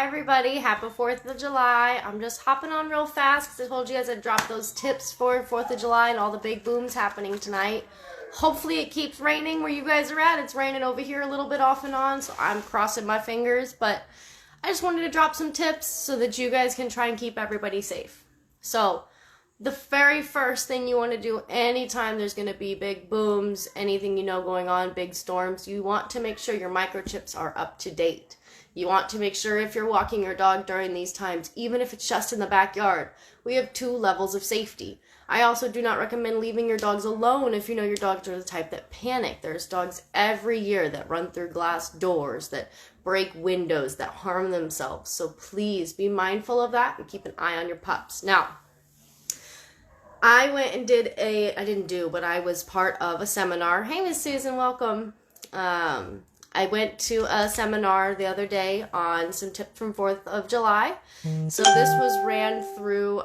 Hi everybody, happy 4th of July. I'm just hopping on real fast because I told you guys I'd drop those tips for 4th of July and all the big booms happening tonight. Hopefully it keeps raining where you guys are at. It's raining over here a little bit off and on, so I'm crossing my fingers, but I just wanted to drop some tips so that you guys can try and keep everybody safe. So, the very first thing you want to do anytime there's going to be big booms, anything you know going on, big storms, you want to make sure your microchips are up to date. You want to make sure if you're walking your dog during these times, even if it's just in the backyard, we have 2 levels of safety. I also do not recommend leaving your dogs alone if you know your dogs are the type that panic. There's dogs every year that run through glass doors, that break windows, that harm themselves. So please be mindful of that and keep an eye on your pups. Now, I went and I was part of a seminar. Hey, Miss Susan, welcome. I went to a seminar the other day on some tips from 4th of July. So this was ran through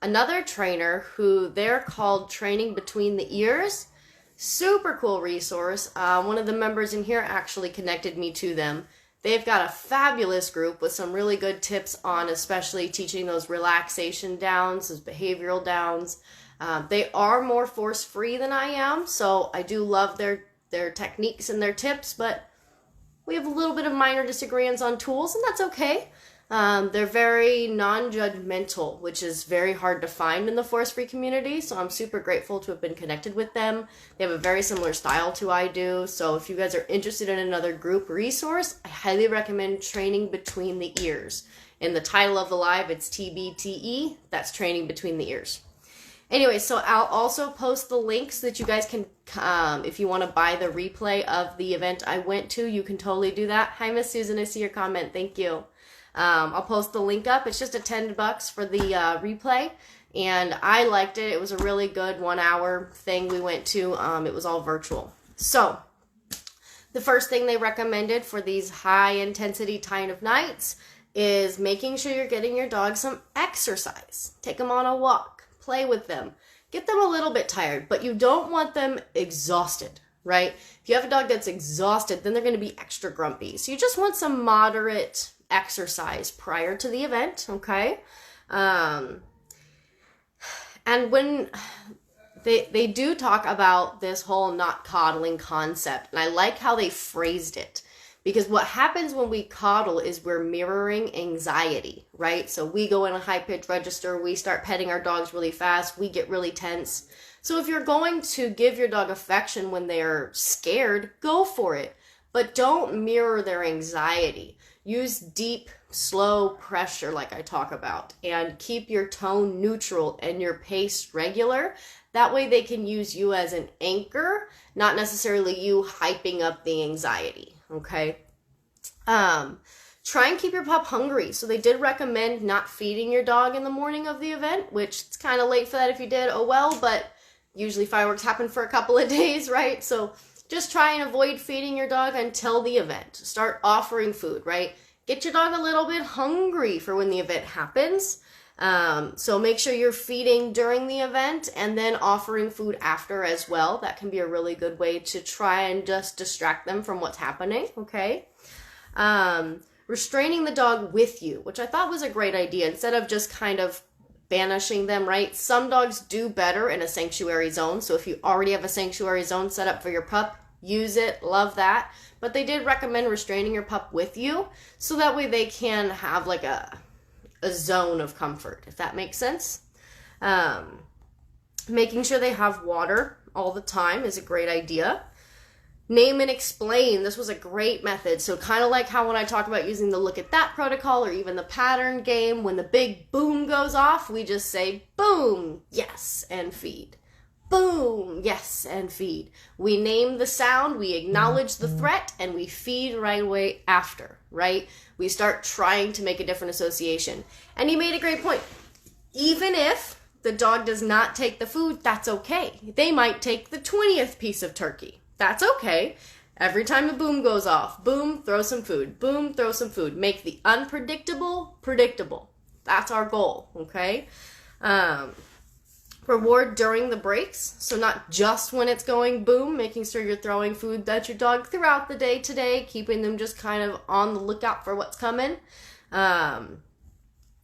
another trainer who they're called Training Between the Ears. Super cool resource. One of the members in here actually connected me to them. They've got a fabulous group with some really good tips on especially teaching those relaxation downs, those behavioral downs. They are more force-free than I am, so I do love their techniques and their tips, but we have a little bit of minor disagreements on tools, and that's okay. They're very non-judgmental, which is very hard to find in the force-free community, so I'm super grateful to have been connected with them. They have a very similar style to I do, so if you guys are interested in another group resource, I highly recommend Training Between the Ears. In the title of the live, it's TBTE, that's Training Between the Ears. Anyway, so I'll also post the links that you guys can, if you want to buy the replay of the event I went to, you can totally do that. Hi, Miss Susan, I see your comment. Thank you. I'll post the link up. It's just a $10 for the replay, and I liked it. It was a really good 1-hour thing we went to. It was all virtual. So, the first thing they recommended for these high-intensity kind of nights is making sure you're getting your dog some exercise. Take them on a walk. Play with them. Get them a little bit tired, but you don't want them exhausted, right? If you have a dog that's exhausted, then they're going to be extra grumpy. So you just want some moderate exercise prior to the event, okay? And when they do talk about this whole not coddling concept, and I like how they phrased it. Because what happens when we coddle is we're mirroring anxiety, right? So we go in a high-pitched register, we start petting our dogs really fast, we get really tense. So if you're going to give your dog affection when they're scared, go for it. But don't mirror their anxiety. Use deep, slow pressure like I talk about, and keep your tone neutral and your pace regular. That way they can use you as an anchor, not necessarily you hyping up the anxiety. Okay. Try and keep your pup hungry. So they did recommend not feeding your dog in the morning of the event, which it's kind of late for that if you did. Oh well, but usually fireworks happen for a couple of days, right? So just try and avoid feeding your dog until the event. Start offering food, right? Get your dog a little bit hungry for when the event happens. So make sure you're feeding during the event and then offering food after as well. That can be a really good way to try and just distract them from what's happening, okay? Restraining the dog with you, which I thought was a great idea instead of just kind of banishing them, right? Some dogs do better in a sanctuary zone. So if you already have a sanctuary zone set up for your pup, use it, love that. But they did recommend restraining your pup with you so that way they can have like a zone of comfort, if that makes sense. Making sure they have water all the time is a great idea. Name and explain. This was a great method. So kind of like how when I talk about using the look at that protocol or even the pattern game, when the big boom goes off, we just say boom, yes, and feed. Boom, yes, and feed. We name the sound, we acknowledge the threat, and we feed right away after, right? We start trying to make a different association. And you made a great point. Even if the dog does not take the food, that's okay. They might take the 20th piece of turkey. That's okay. Every time a boom goes off, boom, throw some food. Boom, throw some food. Make the unpredictable predictable. That's our goal, okay? Reward during the breaks, so not just when it's going boom, making sure you're throwing food at your dog throughout the day today, keeping them just kind of on the lookout for what's coming. And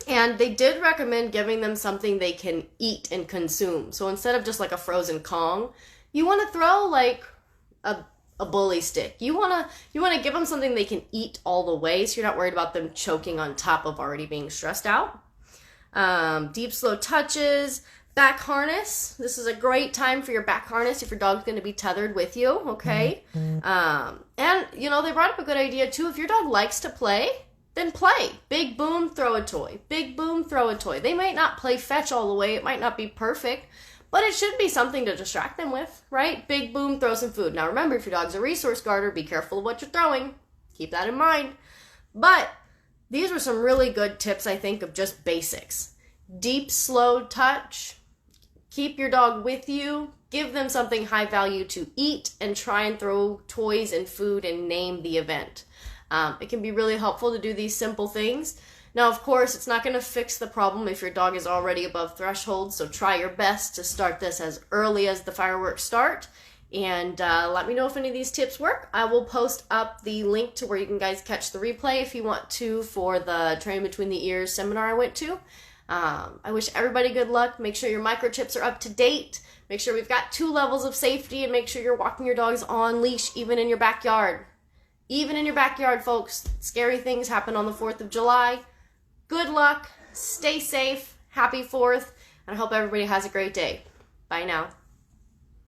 they did recommend giving them something they can eat and consume. So instead of just like a frozen Kong, you want to throw like a bully stick. You want to give them something they can eat all the way, so you're not worried about them choking on top of already being stressed out. Deep, slow touches. Back harness. This is a great time for your back harness if your dog's going to be tethered with you, okay? And, you know, they brought up a good idea, too. If your dog likes to play, then play. Big boom, throw a toy. Big boom, throw a toy. They might not play fetch all the way. It might not be perfect, but it should be something to distract them with, right? Big boom, throw some food. Now, remember, if your dog's a resource guarder, be careful of what you're throwing. Keep that in mind. But these were some really good tips, I think, of just basics. Deep, slow touch. Keep your dog with you, give them something high value to eat, and try and throw toys and food and name the event. It can be really helpful to do these simple things. Now, of course, it's not going to fix the problem if your dog is already above threshold, so try your best to start this as early as the fireworks start. And let me know if any of these tips work. I will post up the link to where you can guys catch the replay if you want to for the Train Between the Ears seminar I went to. I wish everybody good luck. Make sure your microchips are up to date. Make sure we've got 2 levels of safety, and make sure you're walking your dogs on leash even in your backyard. Even in your backyard, folks. Scary things happen on the 4th of July. Good luck. Stay safe. Happy 4th. And I hope everybody has a great day. Bye now.